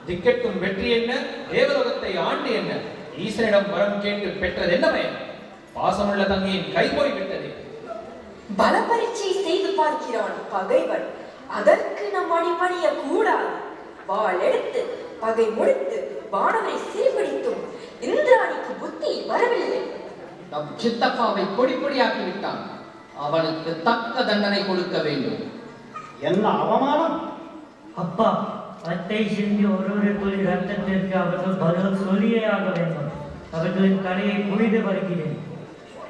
திக்கெட்டும் வெற்றி என்ன, தேவலோகத்தை ஆண்டு என்ன, ஈசனிடம் வரம் கேட்டு பெற்றது என்ன பயன்? பாசமுள்ள தங்கையின் கை போய்விட்டது. பல பரீட்சை செய்து பார்க்கிறான் பகைவன். அதற்கு நம் அடிபணிய கூடாது. வாள் எடுத்து பகை முடித்து வானவரை சீர்பிடித்தும் இந்திராணிக்கு புத்தி வரவில்லை. நம் சித்தப்பாவை பொடி பொடியாக்கி விட்டான். அவனுக்கு தக்க தண்டனை கொடுக்க வேண்டும். என்ன அவமானம்! அப்பா, அத்தை சிந்தி ஒரு துளி ரத்தத்திற்கு அவர்கள் பதில் சொல்லியே ஆக வேண்டும். அவர்களின் கடையை புனித வருகிறேன்.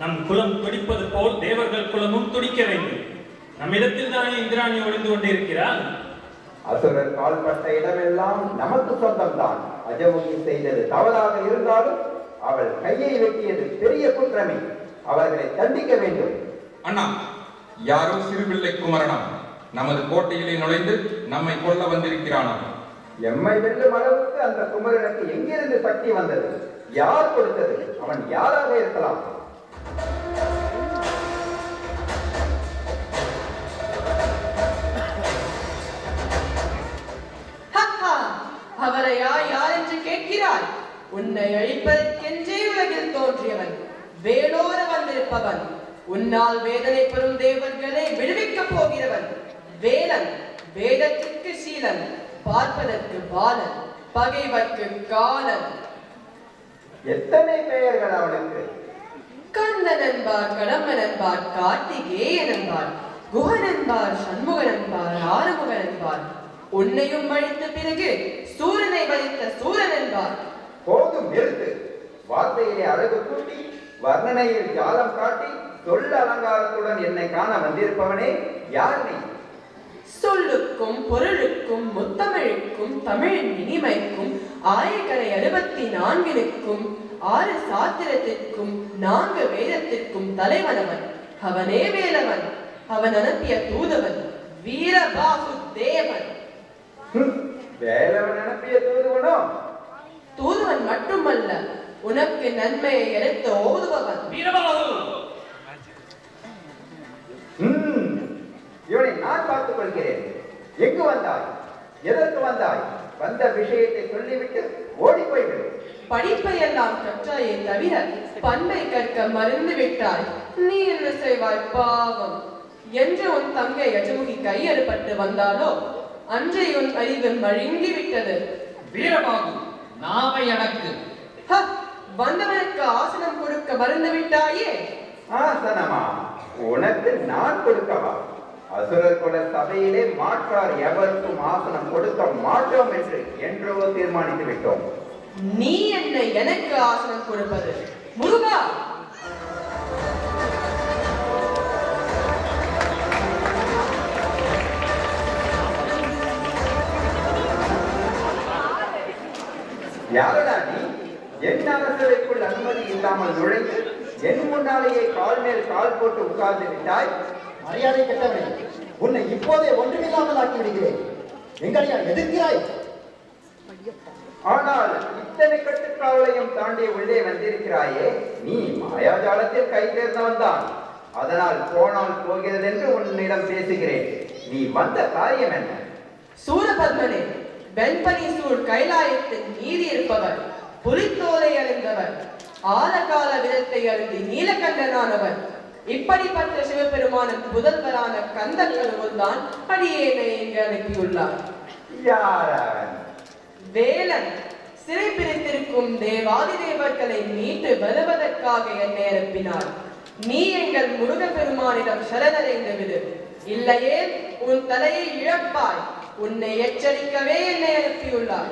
நம் குலம் துடிப்பது போல் தேவர்கள் குலமும் துடிக்க வேண்டும். நம்மிடத்தில் தானே இந்திராணி ஒளிந்து கொண்டிருக்கிறாள். அசுரர் கால்பட்ட இடமெல்லாம் நமக்கு சொந்தம்தான். அஜமுகி செய்தது தவறாக இருந்தாலும் அவள் கையை வெட்டியது பெரிய குற்றமே. அவர்களை தண்டிக்க வேண்டும். அண்ணா, யாரோ சிறுபிள்ளை குமரனாம் நமது கோட்டையிலே நுழைந்து நம்மை கொல்ல வந்திருக்கிறானாம். எம்மை வெல்லும் அளவுக்கு அந்த குமரனுக்கு எங்கிருந்து சக்தி வந்தது? யார் கொடுத்தது? அவன் யாராக இருக்கலாம்? அவரையா யார் என்று கேட்கிறாய்? உன்னை அழிப்பதற்கென்றே உலகில் தோன்றியவன், வேலோர வந்திருப்பவன், உன்னால் வேதனை பெறும் தேவர்களை விடுவிக்கப் போகிறவன். வேலன், வேதத்திற்கு சீலன், பார்ப்பதற்கு பாலன், பகைவர்க்கு காலன். எத்தனை பெயர்கள் அவனுக்கு! கந்தன் என்பார், கடம்பன் என்பார், கார்த்திகேயன் என்பார், குஹன் என்பார், சண்முகன் என்பார், ஆறுமுகன் என்பார். உன்னையும் அழித்த பிறகு சூரனை வலித்த சூரன் என்பார். போதும், நிறுத்து. வார்த்தையிலே அழகு கூட்டி வர்ணனையில் ஜாலம் காட்டி சொல்ல அலங்காரத்துடன் என்னை காண வந்திருப்பவனே யார் நீ? சொல்லுக்கும் பொருளுக்கும் முத்தமிழுக்கும் தமிழின் இனிமைக்கும் ஆயக்கரை 64க்கும் 6 சாத்திரத்திற்கும் 4 வேதத்திற்கும் தலைவனவன். அவனே வேலவன். அவன் அனுப்பிய தூதவன் வீரபாகு தேவன். வேலவன் அனுப்பிய தூதுவனோ? தூதுவன் மட்டுமல்ல, உனக்கு நன்மையை எடுத்து ஓதுபவன். வீரபாகு, இவனை நான் பார்த்துக் கொள்கிறேன். எங்கு வந்தாய்? எதற்கு வந்தாய்? வந்த விஷயத்தை சொல்லிவிட்டு ஓடி போய்விடு. படிப்பை எல்லாம் கற்றாயே தவிர பண்பை கற்க மறந்து விட்டாய். நீ என்ன செய்வாய் பாவம்? என்று உன் தங்கை அஜமுகி கையறுபட்டு வந்தாலோ அன்றை உன் அறிவு மழுங்கி விட்டது. வீரபாகு, நாவை அடக்கு. வந்தவனுக்கு ஆசனம் கொடுக்க மறந்து விட்டாயே. ஆசனமா? உனக்கு நான் கொடுக்கவா? அசுரர் குல சபையிலே மாற்றார் எவருக்கும் ஆசனம் கொடுக்க மாட்டோம் என்று என்றோ தீர்மானித்து விட்டோம். நீ என்ன எனக்கு ஆசனம் கொடுப்பது? முருகா! யாரடா நீ? என் அரசவைக்குள் அனுமதி இல்லாமல் நுழைந்து என் முன்னாலேயே கால் மேல் கால் போட்டு உட்கார்ந்து விட்டாய். மரியாதை கெட்டவனே, உன்னை இப்போதே ஒன்றுமில்லாமல் ஆக்கி விடுகிறேன். எங்களையா எதிர்க்கிறாய்? ஆனால் இத்தனை கட்டுக்காவலையும் தாண்டி உள்ளே வந்திருக்கிறாயே, நீ மாயாஜாலத்தில் கை தேர்ந்தவன் தான். அதனால் போனால் போகிறது என்று உன்னிடம் பேசுகிறேன். நீ வந்த காரியம் என்ன? சூரபத்மனே, வெண்பனி சூழ் கைலாயத்தில் நீதி இருப்பவர், புலித்தோலை அணிந்தவர், ஆலகால விதத்தை அருந்தி நீலகண்டனானவர், இப்படிப்பட்ட சிவபெருமானின் புதல்வரான கந்த கடவுள் தான் அடியேனை இங்கு அனுப்பியுள்ளார். யார் அவன்? வேலன். சிறை பிரித்திருக்கும் தேவாதி தேவர்களை மீட்டு வருவதற்காக என்னை அனுப்பினார். நீ எங்கள் முருகப்பெருமானிடம் சரணடைந்து விடு, இல்லையே உன் தலையை இழப்பாய். உன்னை எச்சரிக்கவே என்னை அனுப்பியுள்ளார்.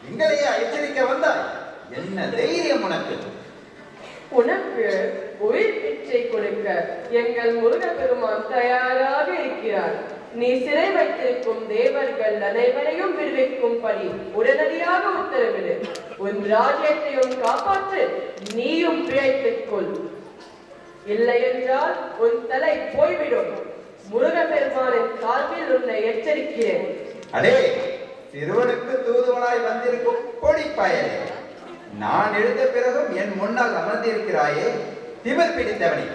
எங்களையா எச்சரிக்க வந்தாய்? என்ன தைரியம் உனக்கு? உனக்கு உயிர் பிச்சை கொடுக்க எங்கள் முருகப்பெருமான் தயாராக இருக்கிறார். நீ சிறை வைத்திருக்கும் தேவர்கள் அனைவரையும் விடுவிக்கும்படி உடனடியாக உத்தரவிடு. உன் ராஜ்யத்தையும் காப்பாற்று, நீயும் பிழைத்துக் கொள். இல்லை என்றால் உன் தலை போய்விடும். முருகப்பெருமானின் சார்பில் உன்னை எச்சரிக்கிறேன். அடே, சிறுவனுக்கு தூதுவனாய் வந்திருக்கும் பொடி பயலே, நான் எழுந்த பிறகும் என் முன்னால் அமர்ந்திருக்கிறாயே, திமிர் பிடித்தவனே.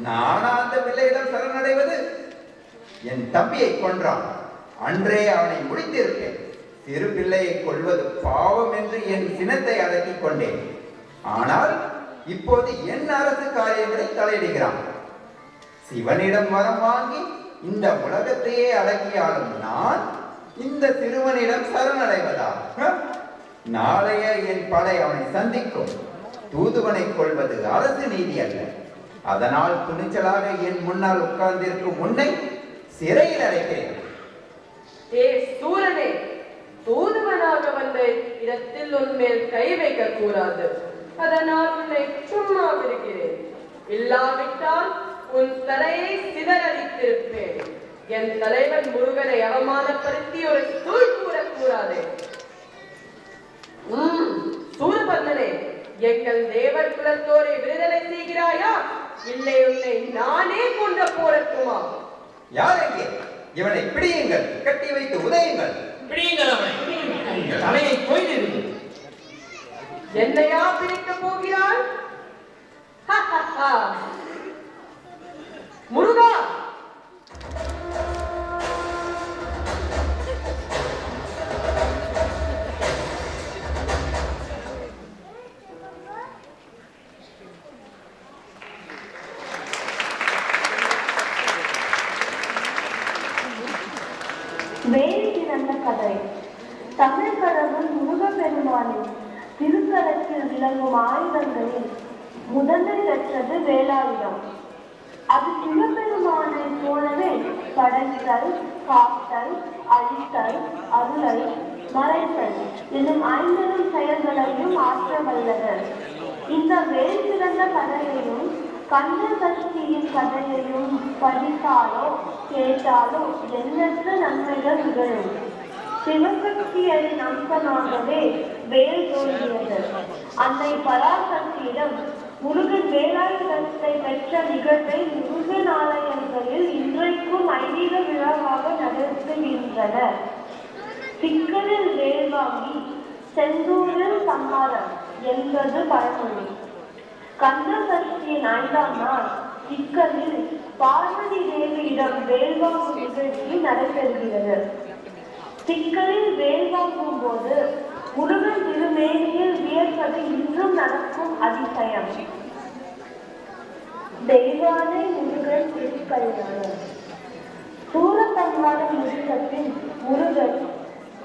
நானா அந்த பிள்ளையிடம் சரணடைவது? என் தம்பியை கொன்றான். அன்றே அவனை முடித்திருப்பேன். சிறு பிள்ளையை கொல்வது பாவம் என்று என் சினத்தை அடக்கிக் கொண்டேன். ஆனால் இப்போது என் அரசு காரியங்களை தலையிடுகிறான். சிவனிடம் வரம் வாங்கி இந்த உலகத்தையே அடக்கியாலும் நான் இந்த சிறுவனிடம் சரணடைவதா? நாளைய என் படை அவனை சந்திக்கும். தூதுவனை கொள்வது அரசு நீதி அல்ல. அதனால் துணிச்சலாக என் முன்னால் உட்கார்ந்திருக்கும் உன்னை சிறையில் அடைக்கிறேன். ஏ சூரனே, தூதுவனாக வந்த இடத்தில் உன்மேல் கை வைக்க கூடாது. அதனால் உன்னை சும்மா விடுகிறேன். இல்லாவிட்டால் உன் தலையை சிதறடித்திருப்பேன். என் தலைவன் முருகனை அவமானப்படுத்தி ஒரு சொல் கூறக்கூடாது. சூரபத்மனே, எங்கள் தேவர் குலத்தோரை விடுதலை செய்கிறாயா, இல்லை உன்னை நானே கொண்டு போடட்டுமா? யார் எங்கே? இவனை பிடியுங்கள், கட்டி வைத்து உதயுங்கள். பிடியுங்கள் அவனை, தலையை கொய்திருங்கள். என்னையா பிடிக்க போகிறாள்? முருகா, வேறு சிறந்த கதை. தமிழ் கடவுள் முருகப்பெருமானின் திருக்கரத்தில் விளங்கும் ஆயுதங்களில் முதன்மை பெற்றது வேலாயுதம். அது சிவபெருமானை போலவே படைத்தல், காத்தல், அழித்தல், அருளை, மறைத்தல் எனும் 5 செயல்களையும் ஆற்ற வல்லது. இந்த வேறு சிறந்த கதையையும் கந்த சஷ்டியின் கதையையும் படித்தாலோ கேட்டாலோ எண்ணற்ற நன்மைகள் நிகழும். சிவசக்தியின் அம்சமாகவே வேல் தோன்றியது. அன்னை பராசக்தியிடம் முருகன் வேலாயுதத்தை பெற்ற நிகழ்வை முருகன் ஆலயங்களில் இன்றைக்கும் ஐதீக விழாவாக நடத்துகின்றனர். சிக்கலில் வேல் வாங்கி செந்தூரில் சம்மாரம் என்பது பழமொழி. கந்த சஷ்டியின் 5ஆம் நாள் சிக்கலில் பார்வதி தேவியிடம் வேல்வாங்கும் நிகழ்ச்சி நடைபெறுகிறது. சிக்கலில் வேல் வாங்கும் போது முருகன் திருமேனியில் வியர்ப்பது இன்றும் நடக்கும் அதிசயம். தெய்வானை முருகன் திருக்கல்யாணம். சூரசம்ஹாரம் முடிந்த பின் முருகன்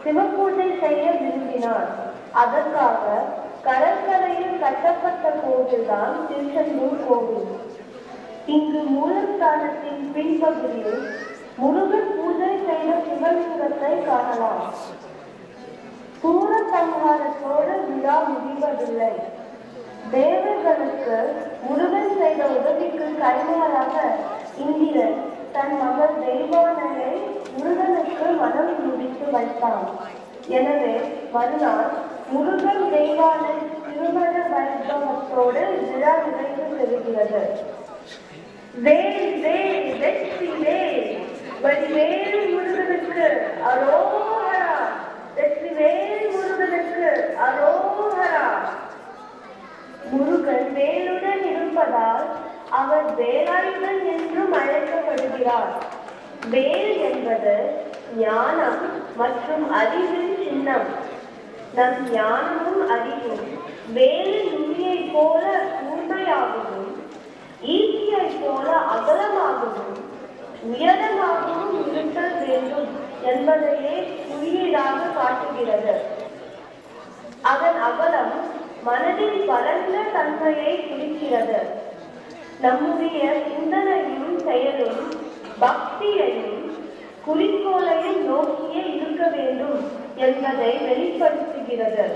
சிவபூஜை செய்ய விரும்பினார். அதற்காக கடற்கரையில் கட்டப்பட்ட கோவில்தான் திருச்செந்தூர் கோவில். இங்கு மூலஸ்தானத்தின் பின்பகுதியில் முருகன் பூஜை செய்த சிவலிங்கத்தை காணலாம். சூரசம்ஹாரத்தோடு விழா முடிவதில்லை. தேவர்களுக்கு முருகன் செய்த உதவிக்கு கைமாறாக இந்திரன் தன் மகள் தெய்வானையை முருகனுக்கு மனம் முடித்து வைத்தான். எனவே மறுநாள் முருகன் தெய்வானை திருமண வைபவத்தோடு விழா நிறைவு பெறுகிறது. வேல் வேல் வெற்றி வேல், வடிவேல் முருகனுக்கு அரோகரா, வெற்றி வேல் முருகனுக்கு அரோகரா. முருகன் வேலுடன் இருப்பதால் அவர் வேலாயுதன் என்றும் அழைக்கப்படுகிறார். வேல் என்பது ஞானம் மற்றும் அறிவின் சின்னம். நம் ஞானமும் அறிவும் வேலின் நுனியை போல கூர்மையாகவும் ஈட்டியை போல அகலமாகவும் உயரமாகவும் இருத்தல் வேண்டும் என்பதையே குறியீடாக காட்டுகிறது. அதன் அகலம் மனதின் பரந்த தன்மையை குறிக்கிறது. நம்முடைய சிந்தனையும் செயலும் பக்தியையும் குறிக்கோளையும் நோக்கியே இருக்க வேண்டும் என்பதை வெளிப்படுத்துகிறது.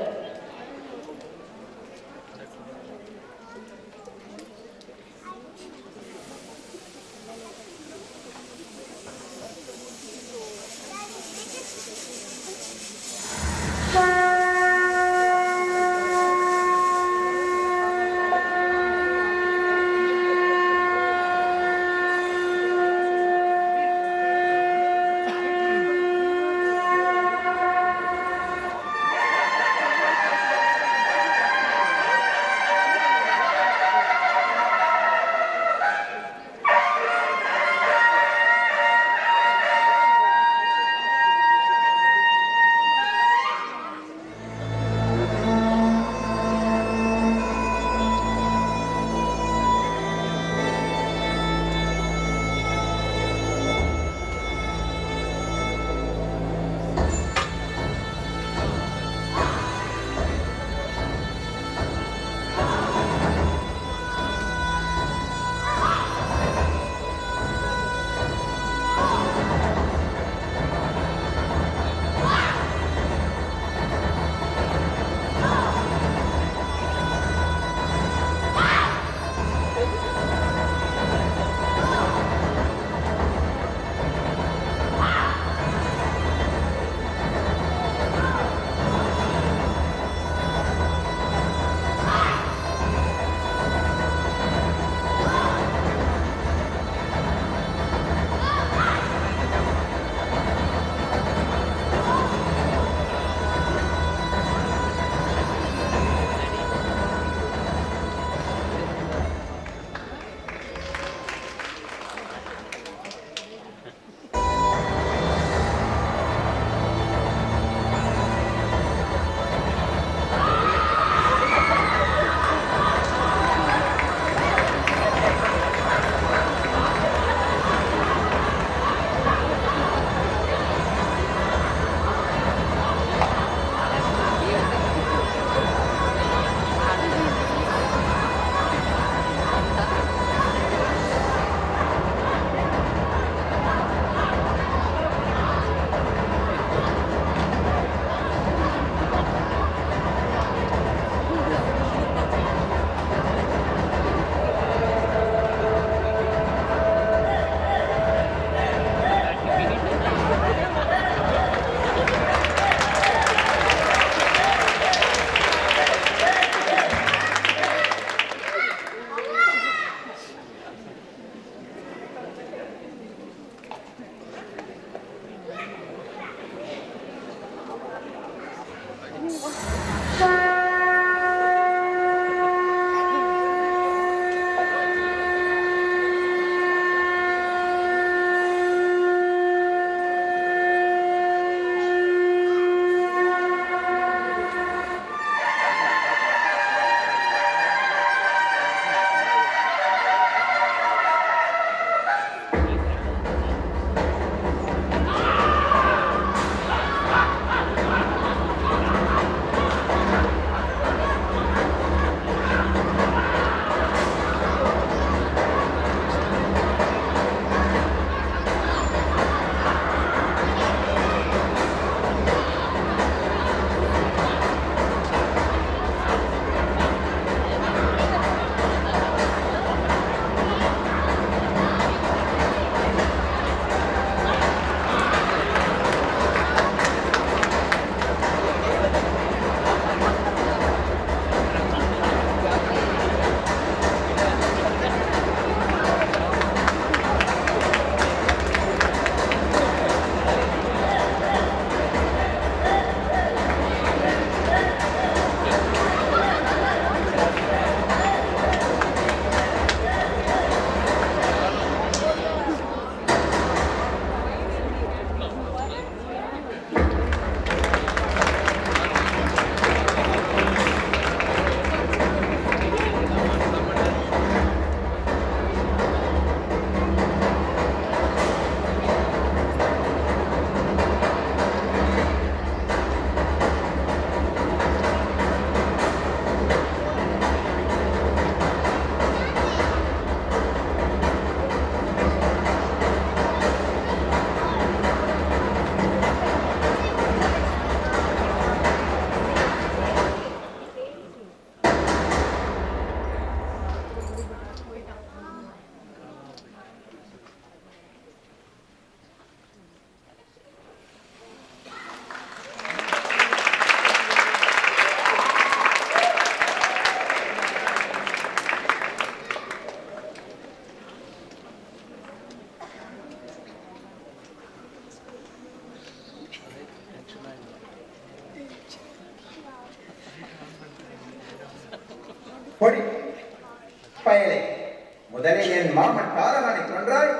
மாமன் காரகானை கொன்றாய்,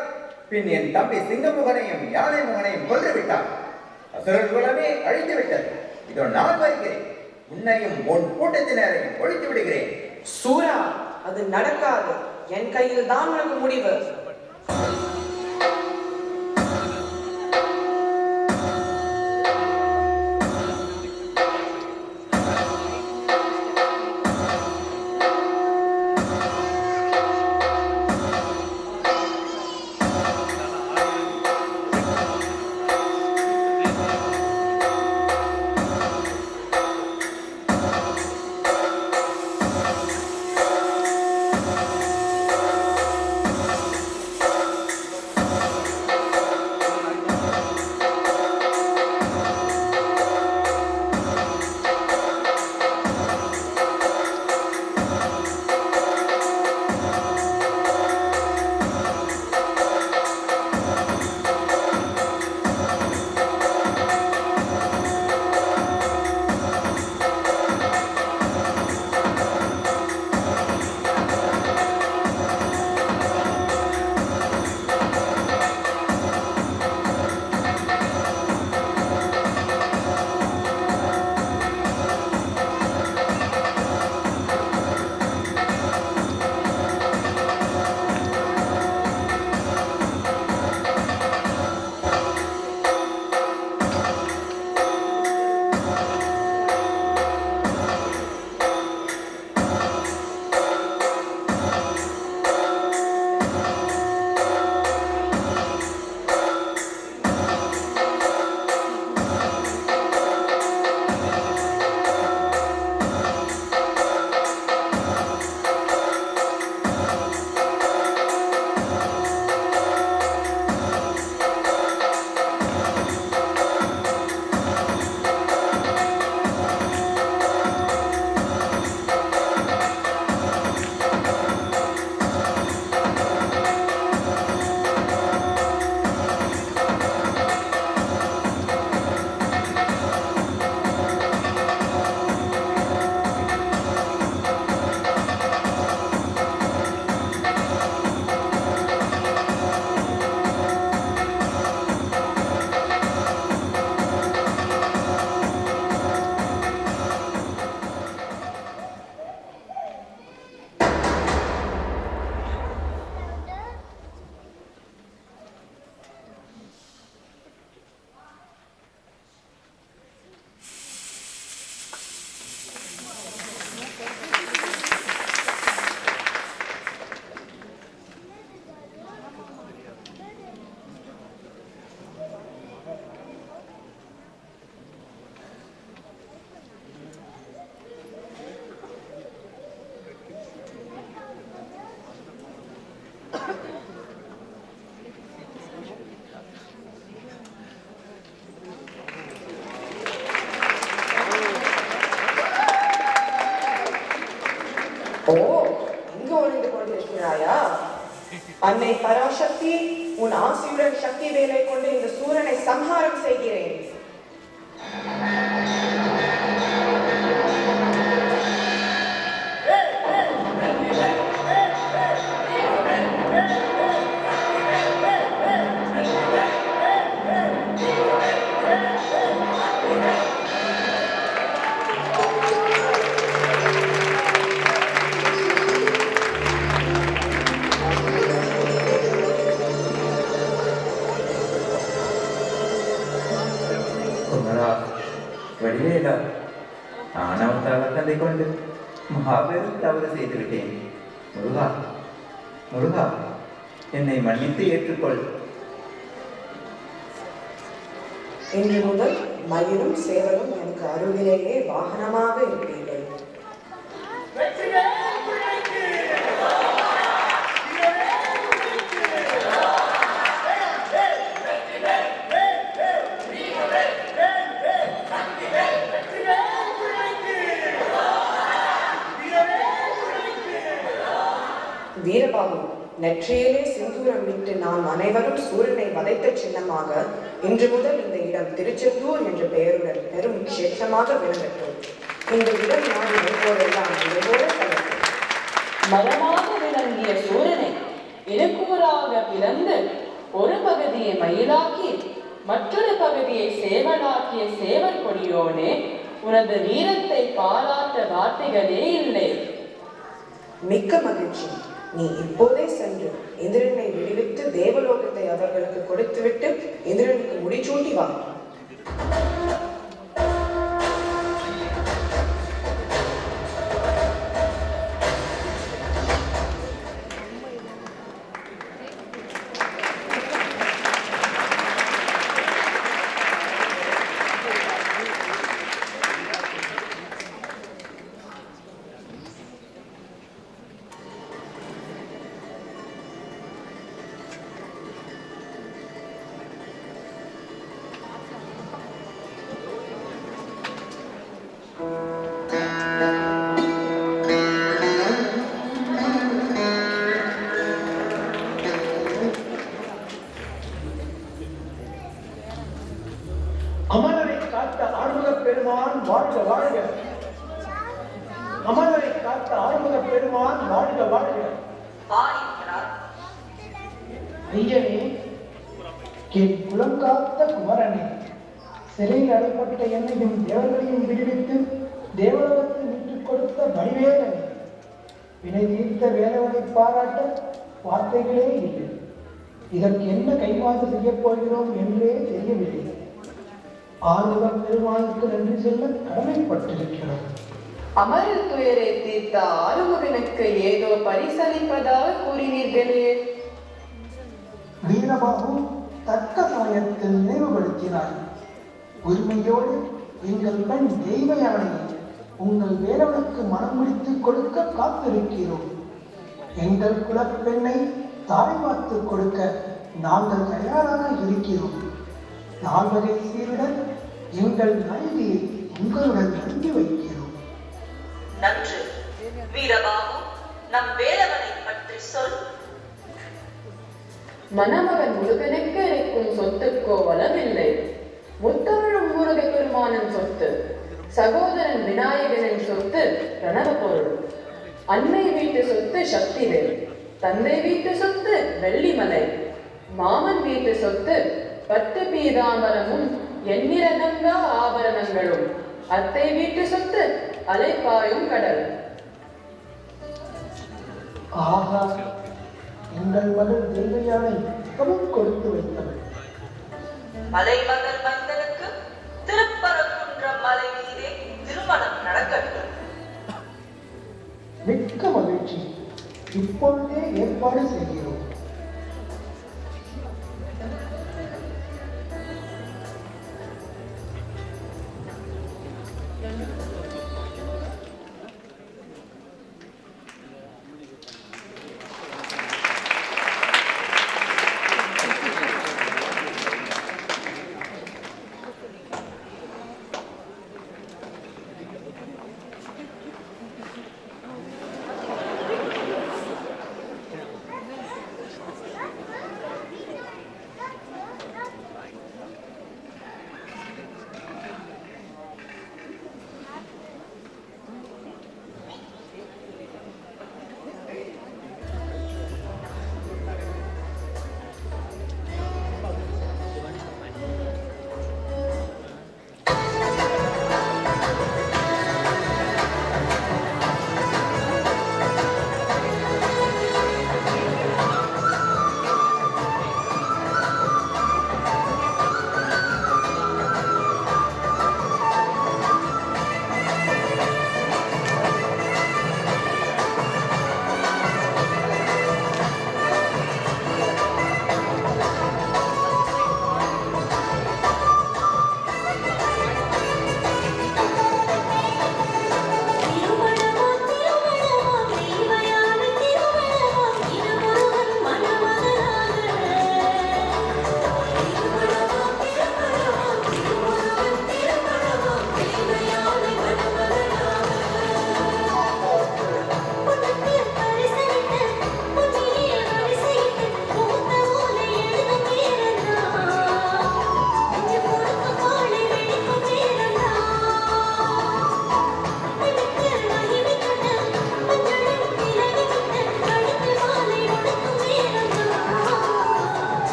பின் என் தம்பி சிங்கமுகனையும் யானை முகனையும் கொன்று விட்டான். அசுரர் குலமே அழித்து விட்டது. இதோ நான் வருகிறேன், உன்னையும் உன் கூட்டத்தினரையும் ஒழித்து விடுகிறேன். சூரா, அது நடக்காது. என் கையில் தான் உனக்கு முடிவு. ஓ, இங்கு ஒளிந்து கொண்டிருக்கிறாயா? அன்னை பராசக்தி, உன் ஆசியுடன் சக்தி வேலை கொண்டு இந்த சூரனை சம்ஹாரம் செய்கிறேன். வடிவேலா, ஆணவத்தாகத்தை கொண்டு மாபெரும் தவறு செய்து விட்டேன். முருகா, முருகா, என்னை மன்னித்து ஏற்றுக்கொள். இன்று முதல் மயிலும் சேவலும் எனக்கு அருகிலேயே வாகனமாக இருப்பீர்கள். வீரபாகு, நெற்றியிலே சிந்தூரம் விட்டு நாம் அனைவரும் சூரனை வதைத்த சின்னமாக இன்று முதல் இந்த இடம் திருச்செந்தூர் என்ற பெயருடன் பெரும் கஷேத்திரமாக விளங்கட்டும். இந்த இடம் நாடு போதெல்லாம் இதுபோல கலக்கும். மரமாக விளங்கிய சூரனை இருக்கூறாக பிறந்து ஒரு பகுதியை மயிலாக்கி மற்றொரு பகுதியை சேவலாக்கிய சேவர் கொடியோனே, உனது வீரத்தை பாராட்ட வார்த்தைகளே இல்லை. மிக்க மகிழ்ச்சி. நீ இப்போதே சென்று இந்திரனை விடுவித்து தேவலோகத்தை அவர்களுக்கு கொடுத்துவிட்டு இந்திரனுக்கு முடிச்சூட்டி வா. அமரரை காத்த ஆறுமுக பெருமான் வாழ்க வாழ்க. அமரரை காத்த ஆறுமுக பெருமான் வாழ்க வாழ்க. ஐயனே, என் குலம் காத்த குமரனே, சிறையில் அடைப்பட்ட என்னையும் தேவர்களையும் விடுவித்து தேவலோகத்தில் மீட்டுக் கொடுத்த வடிவேலனே, வினை தீர்த்த வேலவனை பாராட்ட வார்த்தைகளே இல்லை. இதற்கு என்ன கைமாறு செய்யப் போகிறோம் என்றே தெரியவில்லை. ஆறுமுக பெருமானுக்கு நன்றி சொல்ல கடமைப்பட்டிருக்கிறோம். அமரர் துயரை தீர்த்த ஆறுமுகனுக்கு ஏதோ பரிசளிப்பதாக கூறினீர்களே. வீரபாபு தக்க சமயத்தில் நினைவுபடுத்தினார். உரிமையோடு எங்கள் பெண் தெய்வ யானையை உங்கள் வேலவனுக்கு மனம் முடித்து கொடுக்க காத்திருக்கிறோம். எங்கள் குலப்பெண்ணை தாரை பார்த்து கொடுக்க நாங்கள் தயாராக இருக்கிறோம். நால்வகை சீருடன் எங்கள் நல்வியை உங்களுடன் அனுப்பி வைக்கிறோம். நன்று. வீரபாபு, நம் வேலவனை பற்றி சொல். மணமகன் முருகனுக்கு இருக்கும் சொத்துக்கோ வளவில்லை. முத்தமிழும் முருக பெருமானின் சொத்து, சகோதரன் விநாயகனின் சொத்து பிரணவ பொருள். அன்னை வீட்டு சொத்து சக்திவேல், தந்தை வீட்டு சொத்து வெள்ளிமலை, மாமன் வீட்டு சொத்து பட்டு பீதாம்பரமும் எண்ணிறதங்கா ஆபரணங்களும், அத்தை வீட்டு சொத்து அலைப்பாயும் கடல். ஆஹா, எங்கள் மகள் தெய்வ யானை மிகவும் கொடுத்து வைத்தவள். மலைமகள் மந்தனுக்கு திருப்பரங்குன்றம் மலை மீதே திருமணம் நடக்கட்டும். மிக்க மகிழ்ச்சி. இப்பொழுதே ஏற்பாடு செய்கிறோம்.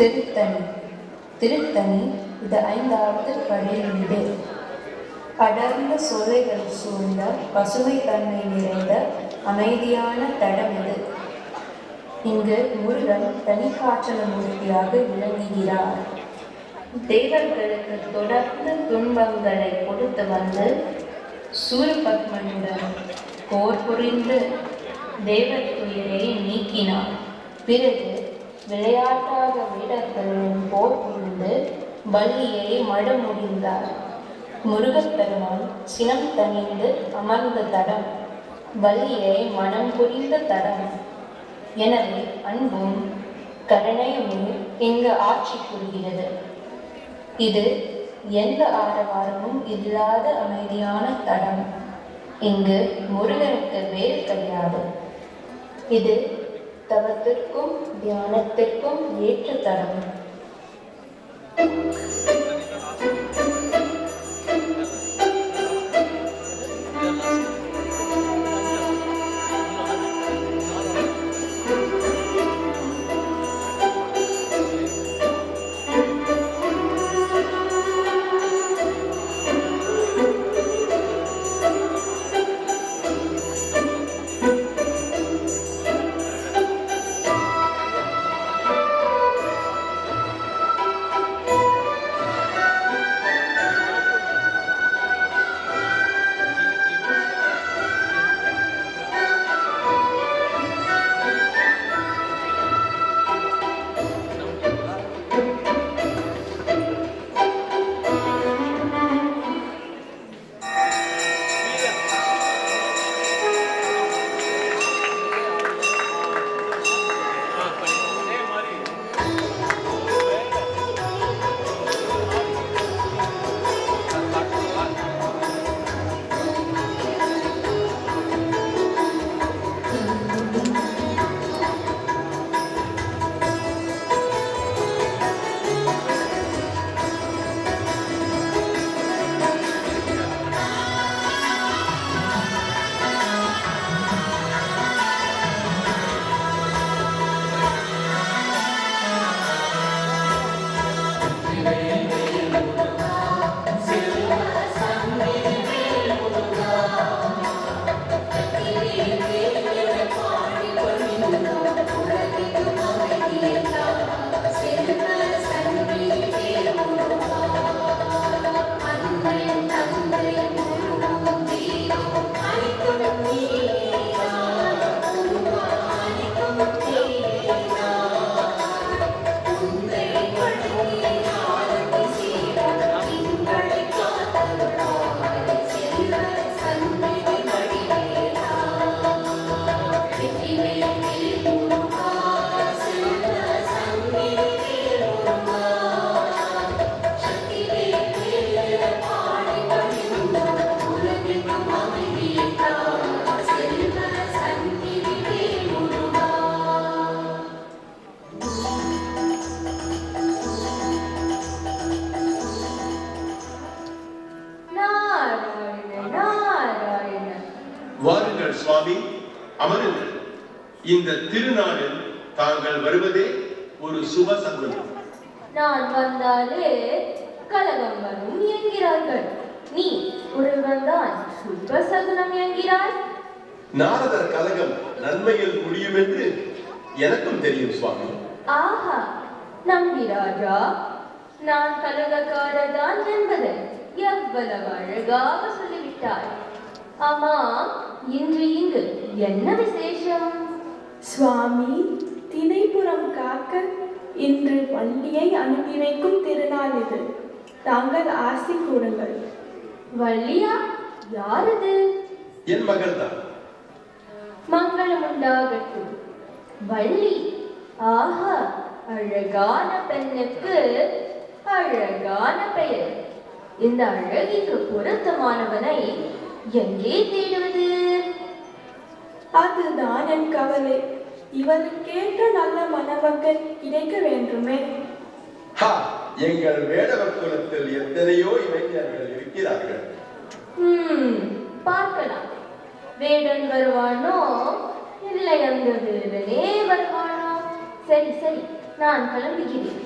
திருத்தணி இது 5வது படை வீடு. அடர்ந்த சோலைகள் சூழ்ந்த பசுமை தன்மை நிறைந்த அமைதியான தடம் இது. இங்கு முருகன் தனிக்காற்றல மூர்த்தியாக விளங்குகிறார். தேவர்களுக்கு தொடர்ந்து துன்பங்களை கொடுத்து வந்து சூரபத்மனுடன் போர் புரிந்து தேவர் துயரை நீக்கினார். பிறகு விளையாட்டாக வீரர்களுடன் போர் புரிந்து வள்ளியை மடமுடிந்தார். முருகப்பெருமான் சினம் தணிந்து அமர்ந்த தடம், வள்ளியை மனம் புரிந்த தடம். எனவே அன்பும் கருணையுமே இங்கு ஆட்சி புரிகிறது. இது எந்த ஆரவாரமும் இல்லாத அமைதியான தடம். இங்கு முருகனுக்கு வேறு கிடையாது. இது தவத்திற்கும் தியானத்திற்கும் ஏற்ற தடம். வாருங்கள் சுவாமி, அமருங்கள். இந்த திருநாளில் தாங்கள் வருவதே ஒரு சுப சகுனம். நான் வந்தாலே கலகம் வரும் என்கிறார்கள். நீ ஒருவன் தான் சுப சகுனம் என்கிறாய். நாரதர் கலகம் நன்மையில் முடியும் என்று எனக்கும் தெரியும் சுவாமி. ஆஹா, நம்பி ராஜா, நான் கலகக்காரதான் என்பதை எவ்வளவு அழகாக சொல்லிவிட்டாய். ஆமா, இன்று இங்கு என்ன விசேஷம்? சுவாமி, தினைப்புறம் காக்க இன்று வள்ளியை அனுப்பி வைக்கும் திருநாள் இது. தாங்கள் ஆசி கூறுங்கள். வள்ளியா? யாரது? என் மகள் தான். மங்களம் உண்டாகட்டும். வள்ளி, ஆஹா, அழகான பெண்ணுக்கு அழகான பெயர். இந்த அழகிற்கு பொருத்தமானவனை எங்கே தேடுவது? அதுதான் என் கவலை. இவருக்கேற்ற நல்ல மணமகன் கிடைக்க வேண்டுமே. எங்கள் வேடவர் குலத்தில் எத்தனையோ இளைஞர்கள் இருக்கிறார்கள். பார்க்கலாம். வேடன் வருவானோ இல்லை அந்த வீரனே வருவானோ? சரி சரி, நான் கிளம்புகிறேன்.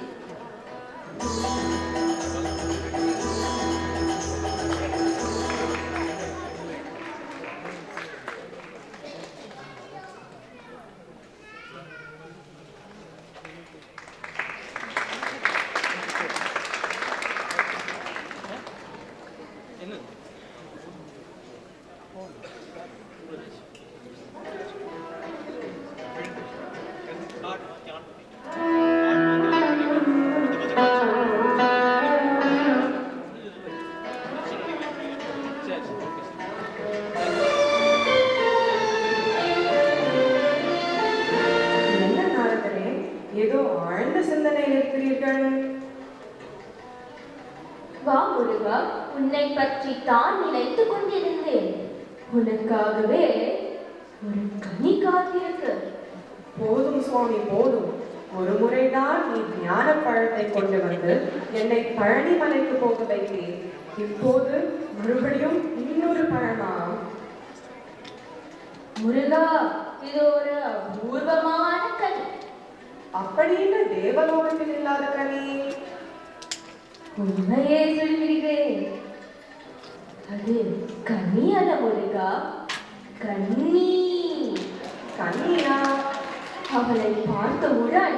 என்ன நாரதரே, ஏதோ ஆழ்ந்த சிந்தனையில் இருக்கிறீர்கள். வா முருகா, உன்னை பற்றி தான் நினைத்துக் கொண்டிருந்தேன். உனக்காகவே ஒரு கனி காத்திருக்கு. போதும் சுவாமி போதும். ஒரு முறைதான் நீ ஞான பழத்தை கொண்டு வந்து என்னை பழனி மலைக்கு போக வைத்தேன். இப்போது மறுபடியும் இன்னொரு பழமா? முருகா, இது ஒரு அபூர்வமான கனி. அப்படின்னு தேவலோகத்தில் இல்லாத கனி? உண்மையே சொல்கிறேன். அது கனி அல்ல முருகா, கண்ணி. கண்ணியா? அவளை பார்த்தவுடன்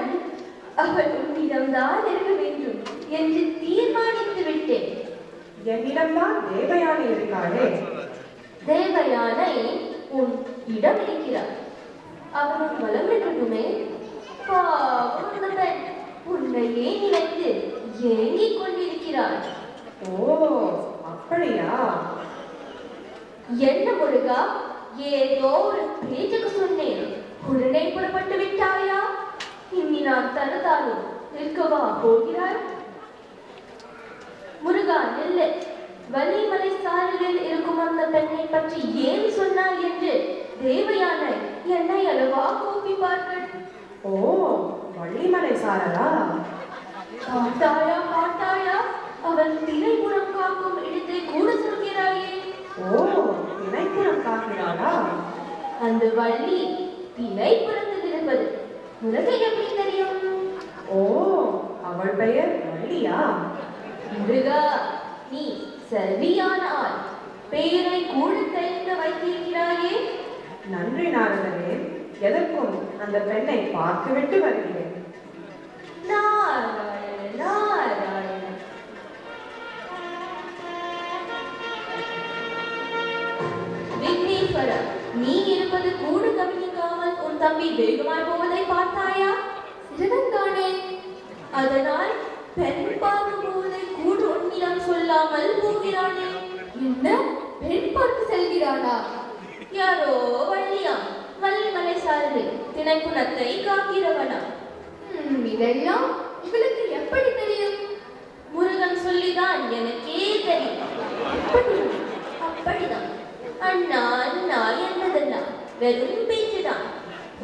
அவள் உன்னிடம்தான் இருக்க வேண்டும் என்று தீர்மானித்து விட்டேன். என்னிடம்தான் தேவயானி இருக்காளே. தேவயானை உன் இடம் இருக்கிறார். அவனும் வளம் இருக்கட்டுமே. பாவம் அந்த பெண் உன்னையே நினைத்து ஏங்கிக் கொண்டிருக்கிறாள். ஓ, அப்படியா? என்ன முருகா, ஏதோ ஒரு பேச்சுக்கு சொன்னேன், உடனே புறப்பட்டு விட்டாயா? இனி நான் தரதாலும் நிற்கவா போகிறாய்? முருகா நில்லு. வள்ளிமலை சாரலில் இருக்கும் அந்த பெண்ணை பற்றி ஏன் சொன்னாய் என்று தேவயானை என்னை அல்லவா கோபிப்பார்கள். ஓ, வள்ளிமலை சாரலா? பார்த்தாயா பார்த்தாயா, அவள் திரைப்புறம் காக்கும் இடத்தை கூட சொல்கிறாயே. ஓ, திரைப்புறம் காக்கிறாளா? அந்த வள்ளி திரைப்புறத்தில் இருப்பது உனக்கு எப்படி தெரியும்? ஓ, அவள் பெயர் வள்ளியா? முருகா, நீ சரியான ஆள். பெயரை கூட தெரிந்து வைத்திருக்கிறாயே. நன்றி நாரதரே. எதற்கும் அந்த பெண்ணை பார்த்துவிட்டு வருகிறேன். நாராயண நாராயண. விக்னேஸ்வரா, நீ இருப்பது கூட கவனிக்காமல் உன் தம்பி வேகமாய் போவதை பார்த்தாயா? சிறுவன்தானே. அதனால் பெண் பார்க்கும் போதை கூட உன்னிடம் சொல்லாமல் போகிறானே. என்ன, பெண் பார்க்க செல்கிறானா? யாரோ வள்ளியா, வள்ளிமலை சாரலில் திணைப்புணத்தை காக்கிறவனா. இதெல்லாம் உங்களுக்கு எப்படி தெரியும்? முருகன் சொல்லிதான் எனக்கே தெரியும். அப்படிதான். அண்ணா அண்ணா என்பதெல்லாம் வெறும் பேச்சுதான்.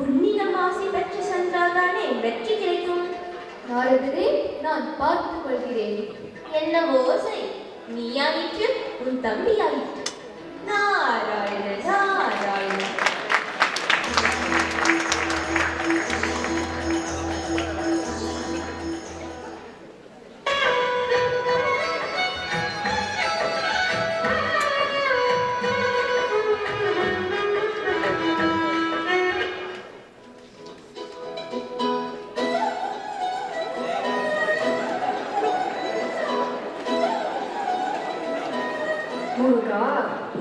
உன்னிடம் ஆசை பெற்று சென்றால்தானே வெற்றி கிடைக்கும். நாரதரே, நான் பார்த்துக் கொள்கிறேன். என்னவோ செய். நீயாயிற்று, உன் தம்பியாயிற்று. நாராயண நாராயண. முருகா,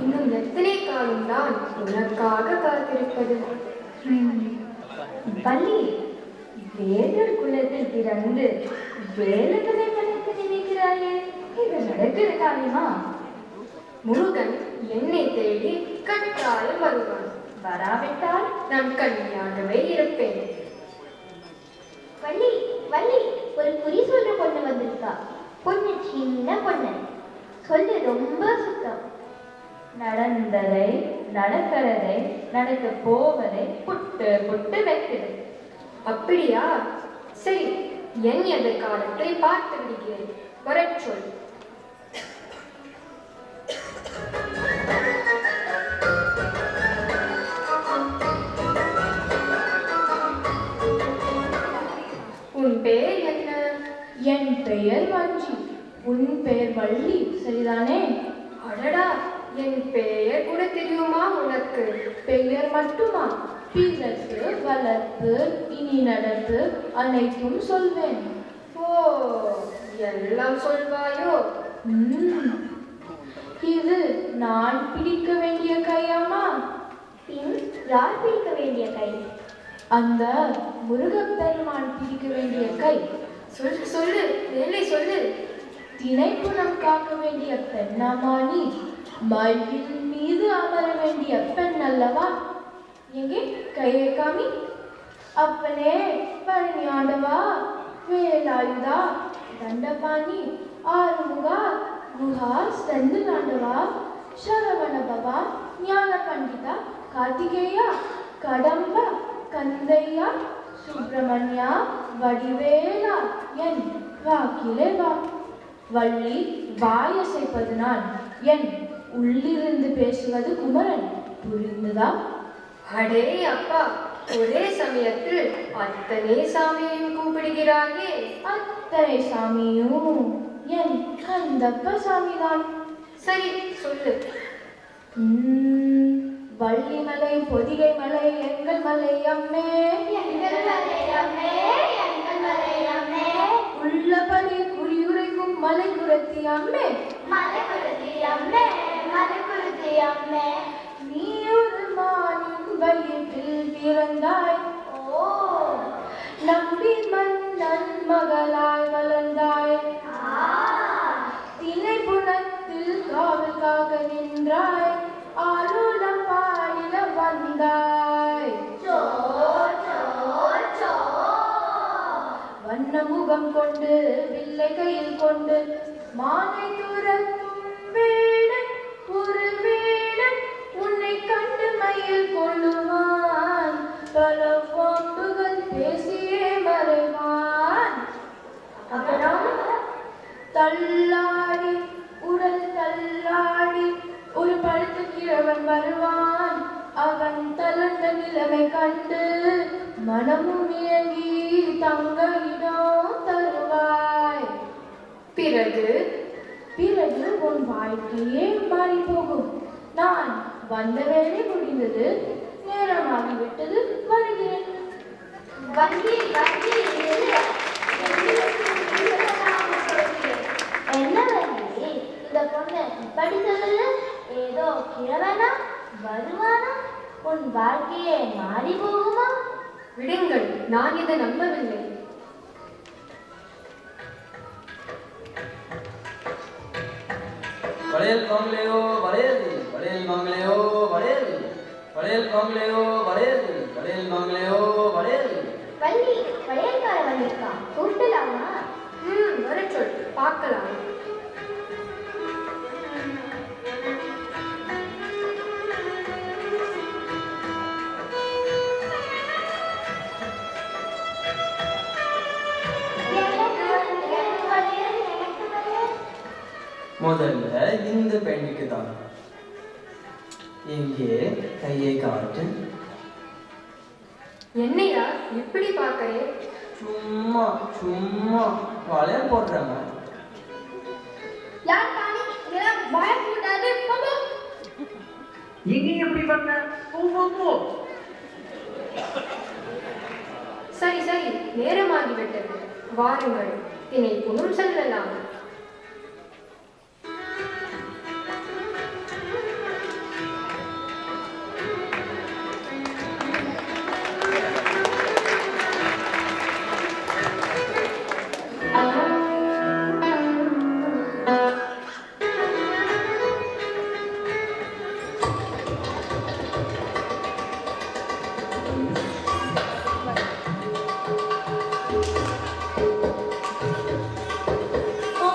இன்னும் எத்தனை காலம்தான் உனக்காக காத்திருப்பது? பள்ளி வேடர் குலத்தில் பிறந்து வேலவனை வளர்க்க நினைக்கிறாயே, இது நடக்கிற காரியமா? முருகன் என்னை தேடி கட்டாயம் வருவான். வராவிட்டால் நான் கன்னியாகவே இருப்பேன். வள்ளி வள்ளி, ஒரு குறி சொல்ற பொண்ணு வந்திருக்கா. பொண்ணு சின்ன பொண்ணு, சொல்லு ரொம்ப சுத்தம். நடந்ததை நடக்கிறதை நடக்க போவதை புட்டு புட்டு வைக்குது. அப்படியா? சரி, என் எதிர்காலத்தை பார்த்து விடுகிறேன். வரச் சொல். உன் பேர் என்ன? என் பெயர் வஞ்சி, உன் பெயர் வள்ளி, சரிதானே? அடடா, என் பெயர் கூட தெரியுமா உனக்கு? பெயர் மட்டுமா? பிறப்பு, வளர்ப்பு, இனி நடப்பு அனைத்தும் சொல்வேன். ஓ, எல்லாம் சொல்வாயோ? இது நான் பிடிக்க வேண்டிய கையாமா? பின் யார் பிடிக்க வேண்டிய கை? அந்த முருகப்பெருமான் பிடிக்க வேண்டிய கை. சொல்லு சொல்லு, மேலே சொல்லு. திணைப்புணம் காக்க வேண்டிய பெண்ணாமா நீ? மயில் மீது அமர வேண்டிய பெண் அல்லவா? எங்கே கையை காமி. அப்பனே பழனி ஆண்டவா, வேலாயுதா, தண்டபாணி, ஆறுமுகா, குஹா, செந்தில் ஆண்டவா, சரவண பவா, ஞான பண்டிதா, கார்த்திகேயா, கடம்பா, கந்தையா, சுப்பிரமணியா, வடிவேலா, என் வாக்கிலே வா. வள்ளி வாயசைப்பது நான், என் உள்ளிருந்து பேசுவது குமரன். புரிந்ததா? அடே அப்பா, ஒரே சமயத்தில் அத்தனை சாமியையும் கூப்பிடுகிறாயே. அத்தனை சாமியும் என் கந்தப்ப சாமிதான். சரி சொல்லு. வள்ளிமலை, பொதிகை மலை, எங்கள் மலை அம்மே, எங்கள் மலை அம்மே, எங்கள் மலை அம்மே. உள்ளபடி குடியுரைக்கும் மலை குரத்தி அம்மே, மலை குருதி அம்மே, மலை குருதி அம்மே. நீ ஒரு மானின் வயிற்றில் பிறந்தாய். ஓ, நம்பி மன்னன் மகளாய் வளர்ந்தாய். திணைப்புணத்தில் காவல் காக்க நின்றாய். ஆலோலம் பாடில வந்தாய். வண்ண முகம் கொண்டு வில்லை கையில் கொண்டு மானை துரத்தும் வேடன், ஒரு வேடன் உன்னை கண்டு மயில் கொள்ளுவான். பல பாம்புகள் பேசியே மறைவான். அப்புறம் தள்ளாடி உடல் தள்ளாடி ஒரு பழுத்த கிழவன் வருவான். அவன் தளர்ந்த நிலைமை கண்டு மனமும் இயங்கி தங்க இடம் தருவாய். பிறகு பிறகு உன் வாழ்க்கையே மாறி போகும். நான் வந்த வேலை முடிந்தது, நேரமாகிவிட்டது, வருகிறேன். வண்டி வண்டி என்ன வண்டி? இந்த பொண்ணு இப்படி சொல்லல. ஏதோ கிழவனா வருவானா? உன் வாழ்க்கையே மாறி போகுமா? விடுங்கள், நான் இதை நம்பவில்லை. வளையல் வாங்கலையோ வளையல், வளையல் வாங்கலையோ வளையல், வளையல் வாங்கலையோ வளையல், வளையல் வாங்கலையோ வளையல். வள்ளி, வளையல்கார வந்திருக்கா, கூட்டலாமா? வர சொல், பார்க்கலாம். முதல்ல இந்த பெண்ணுக்கு தான். எங்கே கையை காட்டு. என்னையா இப்படி பார்க்கறே? சும்மா சும்மா வளையல் போடுறாங்க. யார் பாணி, இதெல்லாம் பயம் கூடாது. நீங்க எப்படி பண்ண? போ. சரி சரி, நேரமாகிவிட்டது, வாருங்கள், திணைப்புணும் செல்லலாம். ஓ,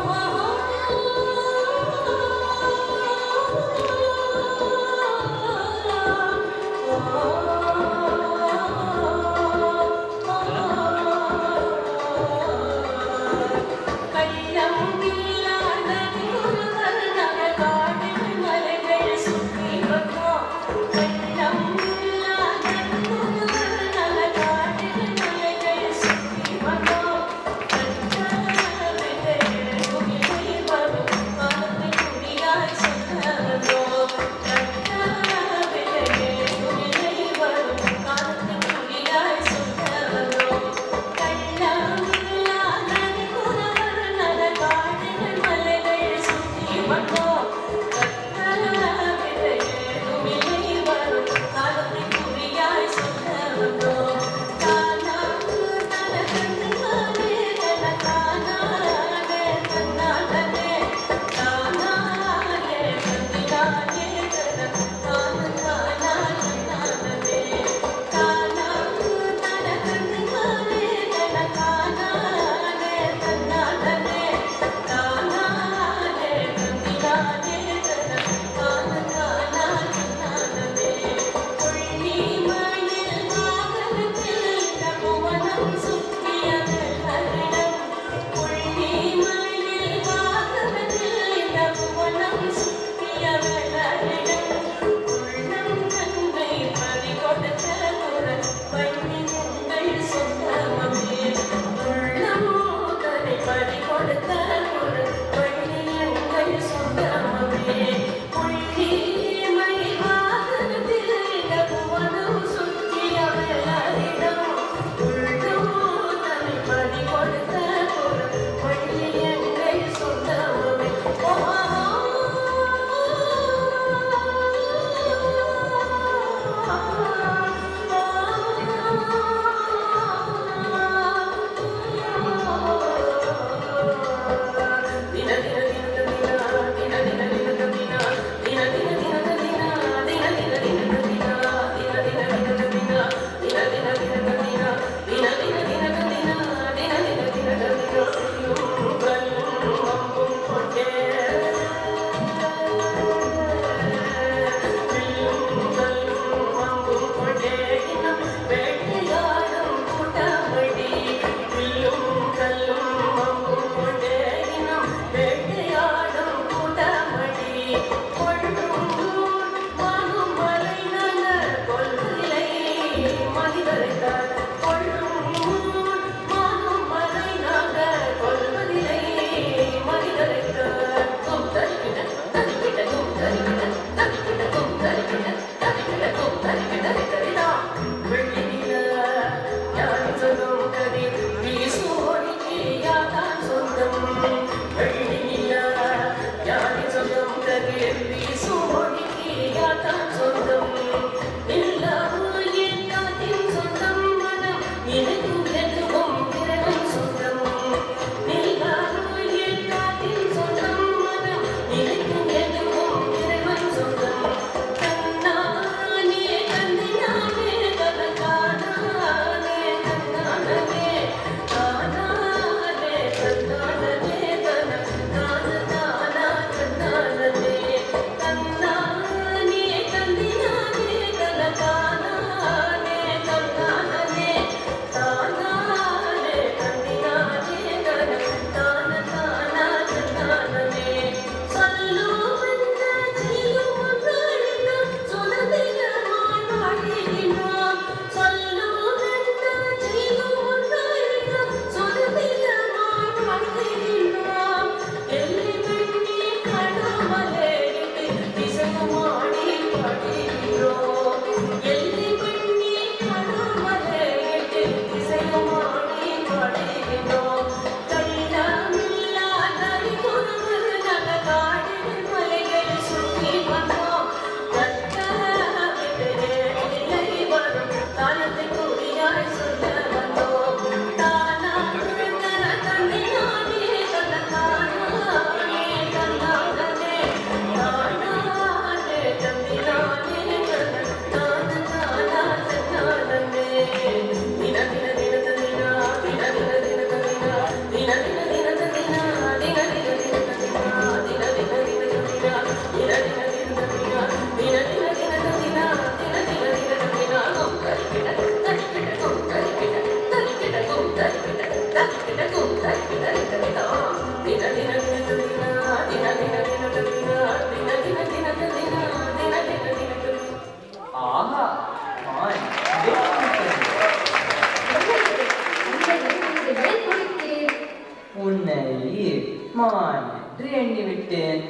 மான் என்று எண்ணிவிட்டேன்.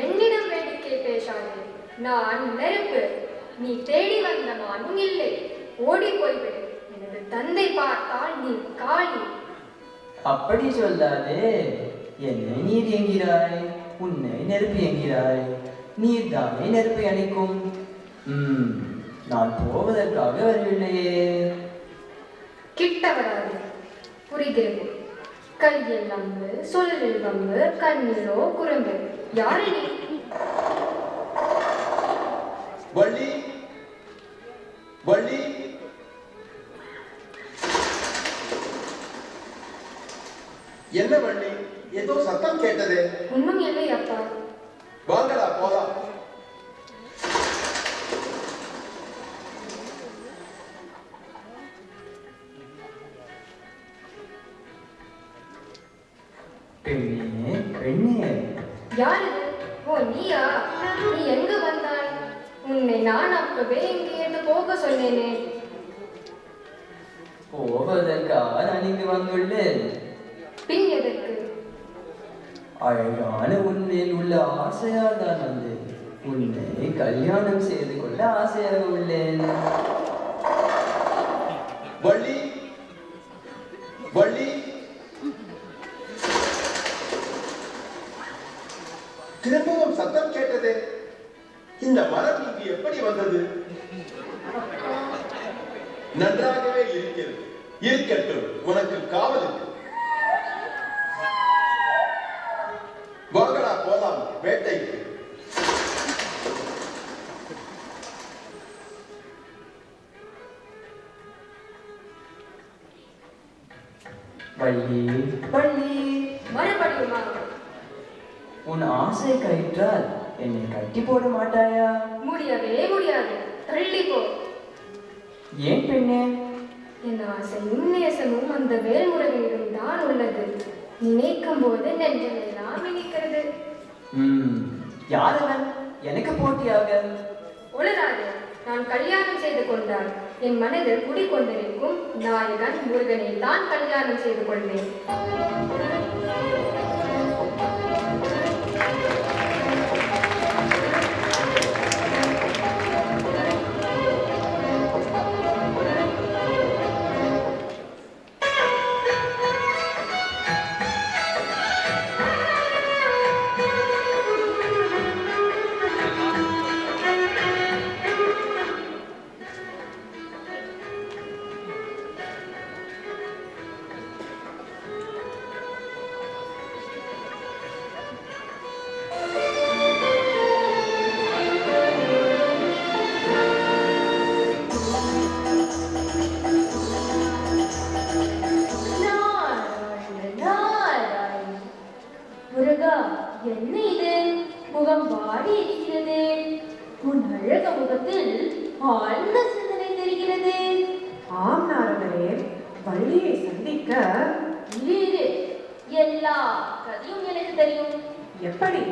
என்னிடம் வேடிக்கை பேசாதே. நான் நெருப்பு. நீ தேடி வந்த மானும் இல்லை. ஓடி போய்விடு. எனது தந்தை பார்த்தால் நீ காளி. அப்படி சொல்லாதே. என்னை நீர் என்கிறாய், உன்னை நெருப்பு என்கிறாய். நீர் தானே நெருப்பை அணைக்கும். நான் போவதற்காக வரவில்லையே. கிட்ட வராது. புரிகிறது. கையில் அம்பு, சொல்லில் வம்பு, கண்ணிலோ குறும்பு. யாரு நீ? வள்ளி, வள்ளி, என்ன வள்ளி? ஏதோ சத்தம் கேட்டது. ஒன்றும் இல்லை அப்பா. வாங்கடா போலாம். பெண்ணே, பெண்ணே. யாரு? ஓ நீயா? நீ எங்க வந்தாய்? உன்னை நான் அப்பவே இங்கேருந்து போக சொன்னேனே. போவதற்காக நான் இங்கு வந்துள்ளேன். பின் எதற்கு? அழகான உன்மேல் உள்ள ஆசையால் தான் வந்தேன். உன்னை கல்யாணம் செய்து கொள்ள ஆசையாக உள்ளேன். வள்ளி, வள்ளி, திரும்பவும் சத்தம் கேட்டது. இந்த மரம் இங்கு எப்படி வந்தது? நன்றாகவே இருக்கிறது. இருக்கட்டும், உனக்கு காவலுக்கு. வாங்கடா போலாம் வேட்டைக்கு. வள்ளி, வள்ளி. மறுபடியுமா? உன் ஆசை கயிற்றால் என்னை கட்டி போட மாட்டாயா? முடியவே முடியாது. தள்ளி போ. ஏன் பெண்ணே? என் ஆசையும் நேசமும் அந்த வேல்முருகனிடம் தான் உள்ளது. நினைக்கும் போது நெஞ்சமெல்லாம் இனிக்கிறது. யாரவன்? எனக்கு போட்டியாக? உளராது. நான் கல்யாணம் செய்து கொண்டால் என் மனதில் குடிக்கொண்டிருக்கும் நாயகன் முருகனை தான் கல்யாணம் செய்து கொள்வேன். முருகா, என்ன இது? முகம் வாடி இருக்கிறது. உன் அழக முகத்தில் ஆழ்ந்த சிந்தனை தெரிகிறது. ஆம் நாரதரே, வள்ளியை சந்திக்க இரு, எல்லா கதையும் எனக்கு தெரியும். எப்படி?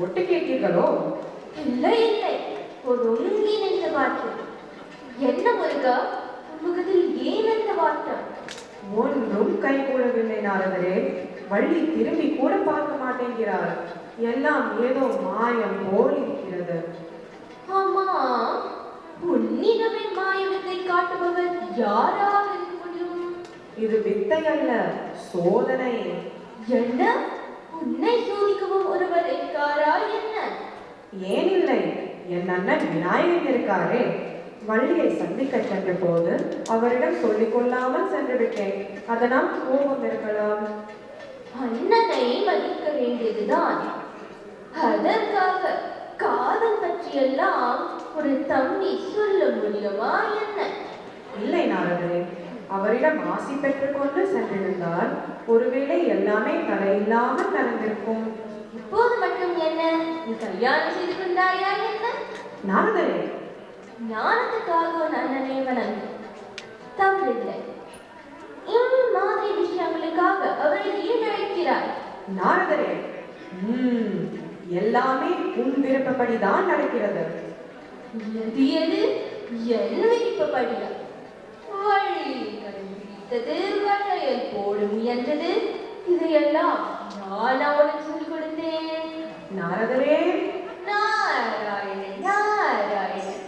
ஒட்டு கேட்டீர்களோ? இல்லை இல்லை, ஒதுங்கி நின்று பார்த்தேன். என்ன முருகா, உன் முகத்தில் ஏன் அந்த வாட்டம்? ஒன்றும் கைகூடவில்லை நாரதரே. வள்ளி திரும்பி கூட பார்க்க மாட்டேங்கிறார். எல்லாம் ஏதோ மாயம் போல் இருக்கிறது. ஆமா, உன்னிடமே மாயவித்தை காட்டுபவர் யாராக இருக்க முடியும்? இது வித்தை அல்ல, சோதனை. என்ன? உன்னை சோதிக்கவும் ஒருவர் இருக்காரா என்ன? ஏன் இல்லை, என் அண்ணன் விநாயகன் இருக்காரே. வள்ளியை சந்திக்க சென்ற போது அவரிடம் சொல்லிக் கொள்ளாமல் சென்று விட்டேன். அதனால் கோபம் இருக்கலாம். அண்ணனை மதிக்க வேண்டியதுதான். அதற்காக காதல் பற்றியெல்லாம் ஒரு தம்பி சொல்ல முடியுமா என்ன? இல்லை நாரதரே, அவரிடம் ஆசி பெற்றுக்கொண்டு சென்றிருந்தால் ஒருவேளை எல்லாமே தடையில்லாமல் நடந்திருக்கும். இப்போது மட்டும் என்ன, நீ கல்யாணம் செய்து கொண்டாயா என்ன? நாரதரே, ஞானத்துக்காக ஒரு அண்ணனை வணங்கு, தவறில்லை. இம்மாதிரி விஷயங்களுக்காக அவரை ஏன் அழைக்கிறாய்? நாரதரே, எல்லாமே உன் விருப்பப்படிதான் நடக்கிறது. எது எது என் விருப்பப்படியா? வழி கண்டுபிடித்தது, வளையல் போட முயன்றது, இதையெல்லாம் நான் அவனுக்கு சொல்லிக் கொடுத்தேன். நாரதரே, நாராயணன் நாராயணன்.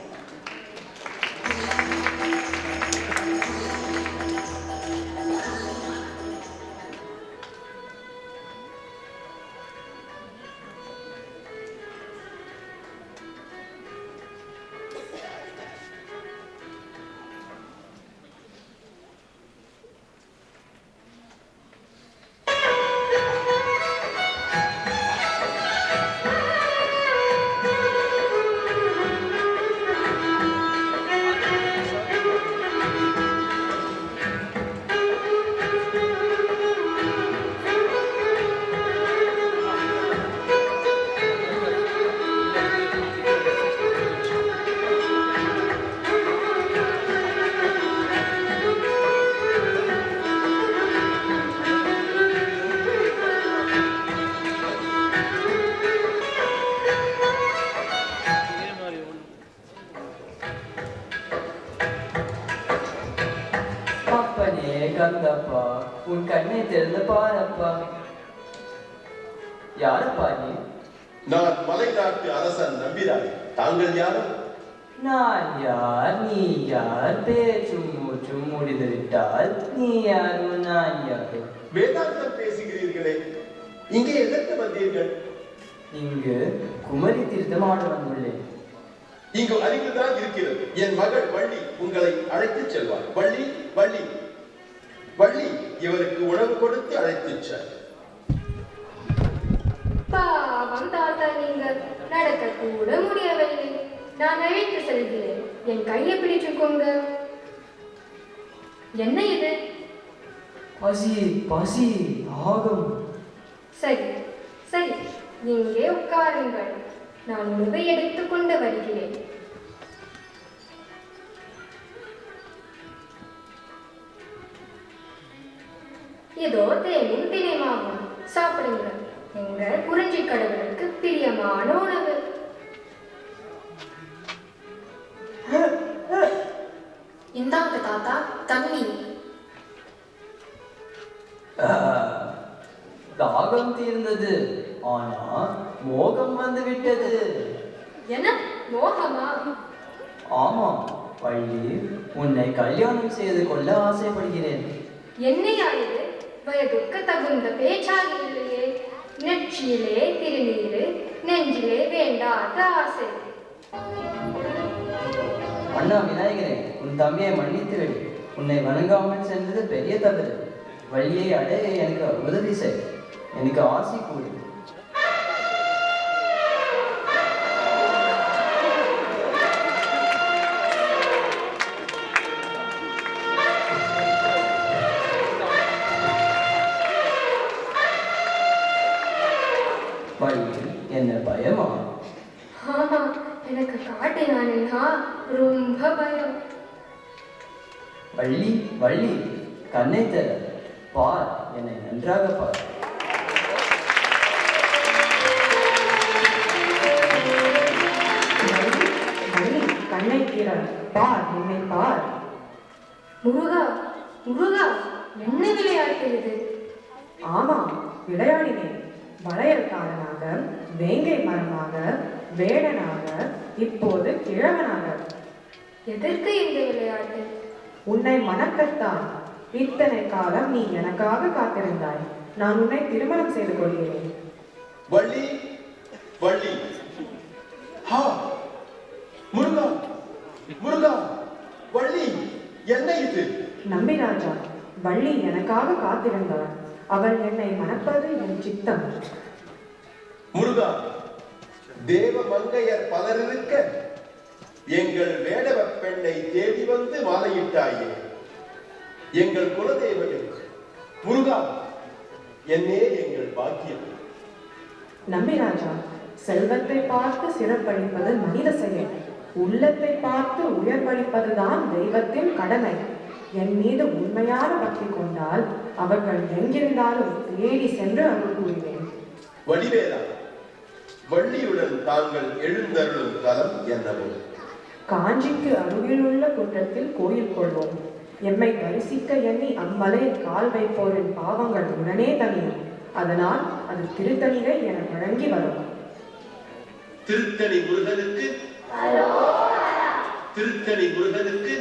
அப்பனே கந்தப்பா, உன் கண்ணை திறந்து பாரப்பா. யாரப்பா நீ? நான் மலைநாட்டு அரசன் நம்பிராய். தாங்கள் யாரும்? நான் யார், நீ யார்? பேச்சும் மூச்சும் முடிந்து விட்டால் நீ யாரும் நான் யாரும்? வேதாந்தம் பேசுகிறீர்களே, இங்கே எதற்கு வந்தீர்கள்? இங்கு குமரி தீர்த்தமாட வந்துள்ளேன். இங்கு அறிவுதான் இருக்கிறது. என் மகள் வள்ளி உங்களை அழைத்துச் செல்வார். வள்ளி, வள்ளி, வள்ளி, இவருக்கு உணவு கொடுத்து அழைத்துச் செல். பாவம் தாத்தா, நீங்க நடக்க கூட முடியவில்லை. நான் அழைத்து செல்கிறேன். என் கையை பிடிச்சுக்கோங்க. என்ன இது? பசி பசி தாகம். சரி சரி, இங்கே உட்காருங்கள். நான் உணவை எடுத்துக்கொண்டு வருகிறேன். இதோ தேனும் தினைமாவும், சாப்பிடுங்கள். எங்க குறிஞ்சி கடவுளுக்கு பிரியமான உணவு. இந்தாங்க தாத்தா, தண்ணி. தாகம் தீர்ந்தது, ஆனா மோகம் வந்து விட்டது. என்ன மோகமா? ஆமாம் வள்ளி, உன்னை கல்யாணம் செய்து கொள்ள ஆசைப்படுகிறேன். என்னையா இது? வயதுக்கு தகுந்த பேச்சாக இல்லையே. நெற்றியிலே திருநீரு, நெஞ்சிலே வேண்டாத ஆசை. அண்ணா விநாயகரே, உன் தம்பியை மன்னித்து விடு. உன்னை வணங்காமல் சென்றது பெரிய தவறு. வள்ளியை அடைய எனக்கு உதவி செய். எனக்கு ஆசை கூடு. வள்ளி, என்ன பயமா? ஆமா, எனக்கு காட்டு யானைனா ரொம்ப பயம். வள்ளி, வள்ளி, கண்ணை தர பார், என்னை நன்றாக பார். கண்ணை தீர பார், என்னை பார். முருகா, முருகா, என்ன விளையாட்டு இது? ஆமாம், விளையாடினேன். வளையல்காரனாக, வேங்கை மரமாக, வேடனாக, இப்போது கிழவனாக. எதற்கு இந்த விளையாட்டு? உன்னை மணக்கத்தான். இத்தனை காலம் நீ எனக்காக காத்திருந்தாய். நான் உன்னை திருமணம் செய்து கொள்கிறேன். வள்ளி, வள்ளி, ஹா, முருகா, முருகா, வள்ளி, என்ன இது? நம்பிராஜா, வள்ளி எனக்காக காத்திருந்தாள். அவள் என்னை மணப்பது என் சித்தம். முருகா, தேவ மங்கையர் பலர் இருக்க எங்கள் வேடவ பெண்ணை தேடி வந்து மாலையிட்டாயே. எங்கள் குலதெய்வமே முருகா, என்னே எங்கள் பாக்கியம். நம்பிராஜா, செல்வத்தை பார்த்து சிறப்பளிப்பது மனித செயல். உள்ளத்தை பார்த்து உயர்வளிப்பதுதான் தெய்வத்தின் கடமை. என் மீது உண்மையான பக்தி கொண்டால் அவர்கள் எங்கிருந்தாலும் தேடி சென்று அருள் கூறுவேன். வடிவேலா, வள்ளியுடன் தாங்கள் எழுந்தருளும் தலம் என்னவோ? காஞ்சிக்கு அருகிலுள்ள குற்றத்தில் கோயில் கொள்வோம். எம்மை தரிசிக்க எண்ணி அம்மலையில் கால் வைப்போரின் பாவங்கள் உடனே தணியும். அதனால் அது திருத்தணிகை என வழங்கி வரும். திருத்தணி முருகனுக்கு, திருத்தணி முருகனுக்கு.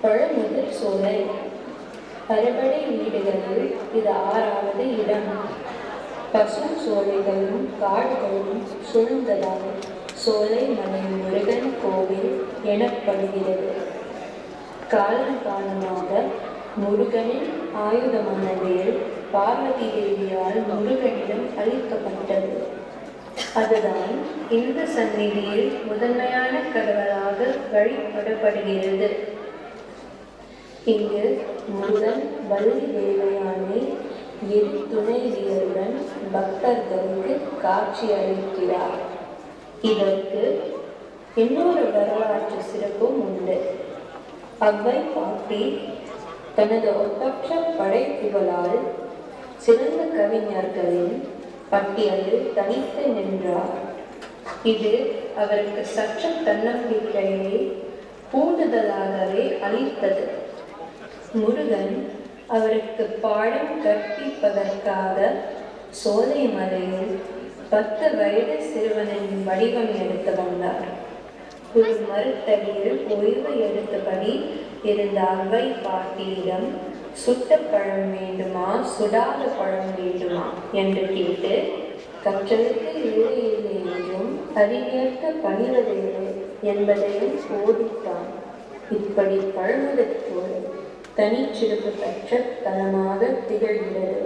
பழமுதிர் சோலை அறுபடை வீடுகளில் இது 6வது இடம். பசும் சோலைகளும் காடுகளும் சூழ்ந்ததால் சோலை மலை முருகன் கோவில் எனப்படுகிறது. காலம் காலமாக முருகனின் ஆயுதமான வேல் பார்வதி தேவியால் முருகனிடம் அளிக்கப்பட்டது. அதுதான் இந்த சந்நிதியில் முதன்மையான கடவுளாக வழிபடப்படுகிறது. இங்கு முருகன் வள்ளி தேவயானை இரு துணைவியருடன் பக்தர்களுக்கு காட்சி அளிக்கிறார். இதற்கு இன்னொரு வரலாற்று சிறப்பும் உண்டு. அவ்வை பாட்டி தனது ஒப்பற்ற படைப்புகளால் சிறந்த கவிஞர்களின் பட்டியலில் தனித்து நின்றார். இது அவருக்கு சற்று தன்னம்பிக்கையை கூடுதலாகவே அளித்தது. முருகன் அவருக்கு பாடம் கற்பிப்பதற்காக சோலை மலையில் 10 வயது சிறுவனின் வடிவம் எடுத்து வந்தார். ஒரு மரத்தடியில் ஓய்வு எடுத்தபடி இருந்த அவ்வை பாட்டியிடம் சுட்ட பழம் வேண்டுமா சுடாத பழம் வேண்டுமா என்று கேட்டு கற்றலுக்கு இல்லை இல்லை என்றும் அறிவியற்க பணிவதில்லை என்பதையும் போதித்தான். இப்படி பழமுதிர் சோலை தனிச்சிறப்பு பெற்ற தலமாக திகழ்கிறது.